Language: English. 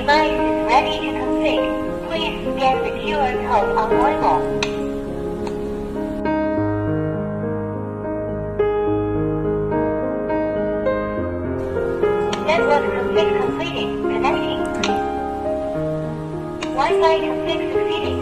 device is ready to config. Please scan the QR code on label. Network config completed. Connecting. Wi-Fi config succeeding.